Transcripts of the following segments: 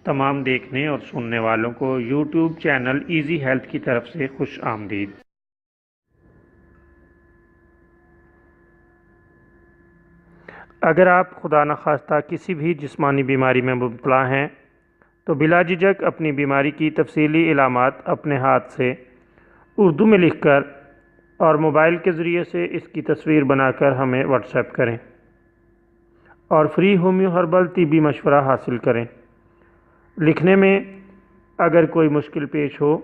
تمام دیکھنے اور سننے والوں کو یوٹیوب چینل ایزی ہیلتھ کی طرف سے خوش آمدید۔ اگر آپ خدا نخواستہ کسی بھی جسمانی بیماری میں مبتلا ہیں تو بلا جھجک اپنی بیماری کی تفصیلی علامات اپنے ہاتھ سے اردو میں لکھ کر اور موبائل کے ذریعے سے اس کی تصویر بنا کر ہمیں واٹس ایپ کریں اور فری ہومیو ہربل طبی مشورہ حاصل کریں۔ لکھنے میں اگر کوئی مشکل پیش ہو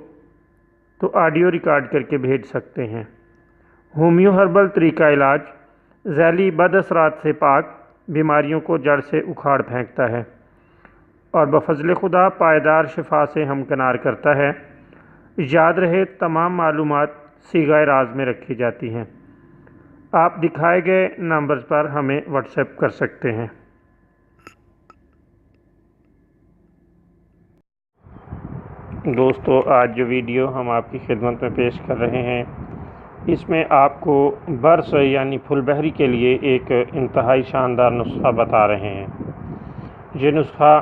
تو آڈیو ریکارڈ کر کے بھیج سکتے ہیں۔ ہومیو ہربل طریقہ علاج ذیلی بد اثرات سے پاک، بیماریوں کو جڑ سے اکھاڑ پھینکتا ہے اور بفضل خدا پائیدار شفا سے ہمکنار کرتا ہے۔ یاد رہے تمام معلومات صیغہ راز میں رکھی جاتی ہیں۔ آپ دکھائے گئے نمبرز پر ہمیں واٹس ایپ کر سکتے ہیں۔ دوستو، آج جو ویڈیو ہم آپ کی خدمت میں پیش کر رہے ہیں اس میں آپ کو برس یعنی پھول بہری کے لیے ایک انتہائی شاندار نسخہ بتا رہے ہیں۔ یہ نسخہ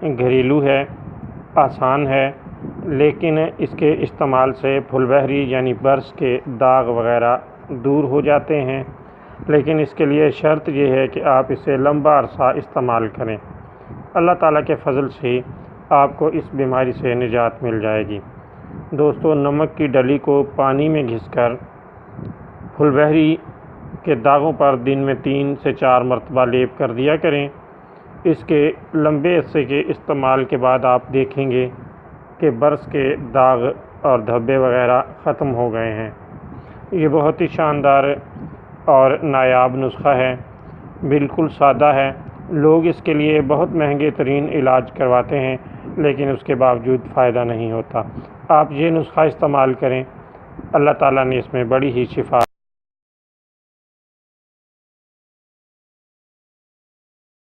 گھریلو ہے، آسان ہے، لیکن اس کے استعمال سے پھول بہری یعنی برس کے داغ وغیرہ دور ہو جاتے ہیں، لیکن اس کے لیے شرط یہ ہے کہ آپ اسے لمبا عرصہ استعمال کریں۔ اللہ تعالیٰ کے فضل سے آپ کو اس بیماری سے نجات مل جائے گی۔ دوستو، نمک کی ڈلی کو پانی میں گھس کر پھول بہری کے داغوں پر دن میں 3 سے 4 مرتبہ لیپ کر دیا کریں۔ اس کے لمبے عرصے کے استعمال کے بعد آپ دیکھیں گے کہ برس کے داغ اور دھبے وغیرہ ختم ہو گئے ہیں۔ یہ بہت ہی شاندار اور نایاب نسخہ ہے، بالکل سادہ ہے۔ لوگ اس کے لیے بہت مہنگے ترین علاج کرواتے ہیں، لیکن اس کے باوجود فائدہ نہیں ہوتا۔ آپ یہ نسخہ استعمال کریں، اللہ تعالیٰ نے اس میں بڑی ہی شفا